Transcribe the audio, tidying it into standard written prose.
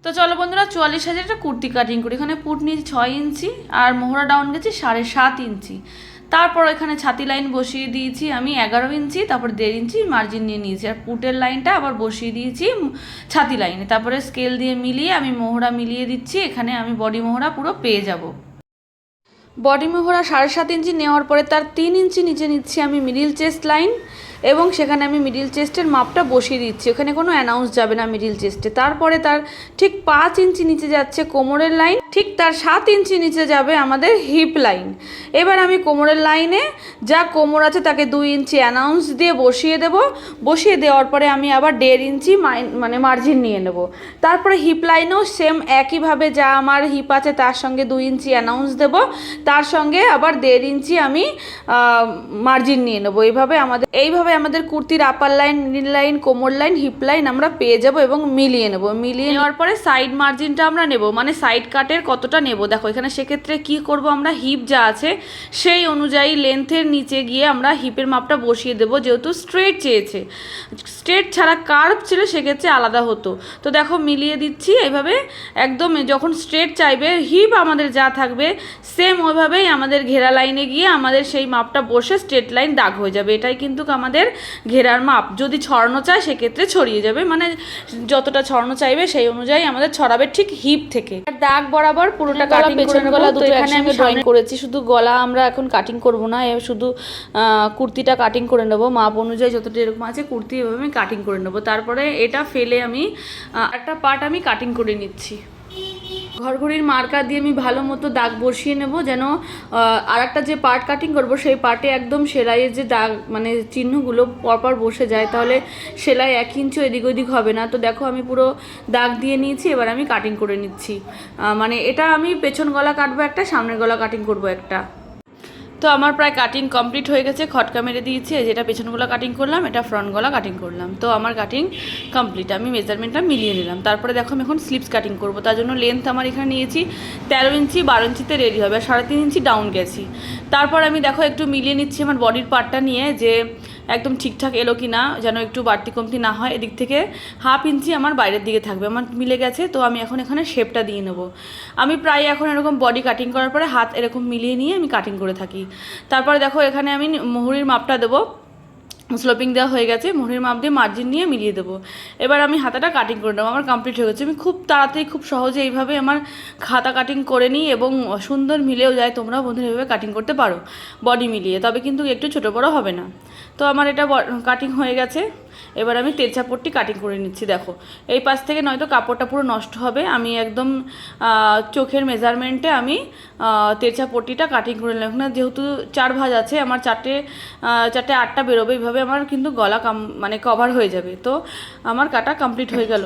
তো চলো বন্ধুরা 44,000 একটা কুর্তি কাটিং করি। এখানে পুট নিয়েছি 6 ইঞ্চি আর মোহরা ডাউন গেছি 7.5 ইঞ্চি। তারপর এখানে ছাতি লাইন বসিয়ে দিয়েছি আমি 11 ইঞ্চি, তারপর 1.5 ইঞ্চি মার্জিন নিয়ে নিয়েছি আর পুটের লাইনটা আবার বসিয়ে দিয়েছি ছাতি লাইনে। তারপরে স্কেল দিয়ে মিলিয়ে আমি মোহরা মিলিয়ে দিচ্ছি। এখানে আমি বডি মোহরা পুরো পেয়ে যাব। বডি মোহরা 7.5 ইঞ্চি নেওয়ার পরে তার 3 ইঞ্চি নিচে নিচ্ছি আমি মিডিল চেস্ট লাইন এবং সেখানে আমি মিডিল চেস্টের মাপটা বসিয়ে দিচ্ছি। ওখানে কোনো অ্যানাউন্স যাবে না মিডিল চেস্টে। তারপরে তার ঠিক 5 ইঞ্চি নিচে যাচ্ছে কোমরের লাইন, ঠিক তার 7 ইঞ্চি নিচে যাবে আমাদের হিপ লাইন। এবার আমি কোমরের লাইনে যা কোমর আছে তাকে 2 ইঞ্চি অ্যানাউন্স দিয়ে বসিয়ে দেব। বসিয়ে দেওয়ার পরে আমি আবার 1.5 ইঞ্চি মানে মার্জিন নিয়ে নেব। তারপরে হিপ লাইনেও সেম একইভাবে যা আমার হিপ আছে তার সঙ্গে 2 ইঞ্চি অ্যানাউন্স দেব, তার সঙ্গে আবার 1.5 ইঞ্চি আমি মার্জিন নিয়ে নেবো। এইভাবে আমাদের কুর্তির আপার লাইন, মিডল লাইন, কোমর লাইন, হিপ লাইন আমরা পেয়ে যাব এবং মিলিয়ে নেব। মিলিয়ে নেওয়ার পরে সাইড মার্জিনটা আমরা নেব, মানে সাইড কাটের কতটা নেব দেখো এখানে। সেক্ষেত্রে কি করব, আমরা হিপ যা আছে সেই অনুযায়ী লেন্থের নিচে গিয়ে আমরা হিপের মাপটা বসিয়ে দেব। যেহেতু স্ট্রেট চেয়েছে, স্ট্রেট ছাড়া কার্ভ ছিল সেক্ষেত্রে আলাদা হতো। তো দেখো মিলিয়ে দিচ্ছি এইভাবে। একদম যখন স্ট্রেট চাইবে হিপ আমাদের যা থাকবে সেম ওইভাবেই আমাদের ঘেরা লাইনে গিয়ে আমাদের সেই মাপটা বসে স্ট্রেট লাইন দাগ হয়ে যাবে। এটাই কিন্তু আমাদের ঘেরার মাপ। যদি ছড়ানো চায় সেক্ষেত্রে ছড়িয়ে যাবে, মানে যতটা ছড়ানো চাইবে সেই অনুযায়ী আমাদের ছড়াবে ঠিক হিপ থেকে। দাগ বরাবর পুরোটা কাটিং করে গলা দুটো এখানে আমি ড্রয়িং করেছি। শুধু গলা আমরা এখন কাটিং করব না, শুধু কুর্তিটা কাটিং করে নেব। মাপ অনুযায়ী যতটা এরকম আছে কুর্তি এভাবে আমি কাটিং করে নেব। তারপরে এটা ফেলে আমি একটা পার্ট আমি কাটিং করে নিচ্ছি। ঘরঘড়ির মার্কার দিয়ে আমি ভালো মতো দাগ বসিয়ে নেব, যেন আর একটা যে পার্ট কাটিং করব সেই পার্টে একদম সেলাইয়ের যে দাগ মানে চিহ্নগুলো পরপর বসে যায়, তাহলে সেলাই 1 ইঞ্চিও এদিক ওদিক হবে না। তো দেখো আমি পুরো দাগ দিয়ে নিয়েছি। এবার আমি কাটিং করে নিচ্ছি। মানে এটা আমি পেছন গলা কাটবো একটা, সামনের গলা কাটিং করব একটা। তো আমার প্রায় কাটিং কমপ্লিট হয়ে গেছে। খটকা মেরে দিয়েছি, যেটা পেছন গলা কাটিং করলাম, এটা ফ্রন্ট গলা কাটিং করলাম। তো আমার কাটিং কমপ্লিট। আমি মেজারমেন্টটা মিলিয়ে নিলাম। তারপরে দেখো আমি এখন স্লিপস কাটিং করব। তার জন্য লেন্থ আমার এখানে নিয়েছি 13 ইঞ্চি, 12 ইঞ্চিতে রেডি হবে, আর 3.5 ইঞ্চি ডাউন গেছি। তারপর আমি দেখো একটু মিলিয়ে নিচ্ছি আমার বডির পার্টটা নিয়ে, যে একদম ঠিকঠাক এলো কি না, যেন একটু বাড়তি কমতি না হয়। এদিক থেকে 1/2 ইঞ্চি আমার বাইরের দিকে থাকবে। আমার মিলে গেছে। তো আমি এখন এখানে শেপটা দিয়ে নেব। আমি প্রায় এখন এরকম বডি কাটিং করার পরে হাত এরকম মিলিয়ে নিয়ে আমি কাটিং করে থাকি। তারপরে দেখো এখানে আমি মুহুরির মাপটা দেবো। স্লোপিং দেওয়া হয়ে গেছে, মুহুরির মাপ দিয়ে মার্জিন নিয়ে মিলিয়ে দেবো। এবার আমি হাতাটা কাটিং করে নেবো। আমার কমপ্লিট হয়ে গেছে। আমি খুব তাড়াতাড়ি খুব সহজে এইভাবে আমার হাতা কাটিং করে নিই এবং সুন্দর মিলেও যায়। তোমরাও বন্ধুরা এইভাবে কাটিং করতে পারো বডি মিলিয়ে, তবে কিন্তু একটু ছোটো বড়ো হবে না। তো আমার এটা কাটিং হয়ে গেছে। এবার আমি তেরছা পট্টি কাটিং করে নিচ্ছি। দেখো এই পাশ থেকে নয়তো কাপড়টা পুরো নষ্ট হবে। আমি একদম চোখের মেজারমেন্টে আমি তেরছা পট্টিটা কাটিং করে নিলাম। এখানে যেহেতু 4 ভাঁজ আছে, আমার 4টে 8টা বেরোবে। এইভাবে আমার কিন্তু গলা মানে কভার হয়ে যাবে। তো আমার কাটা কমপ্লিট হয়ে গেল।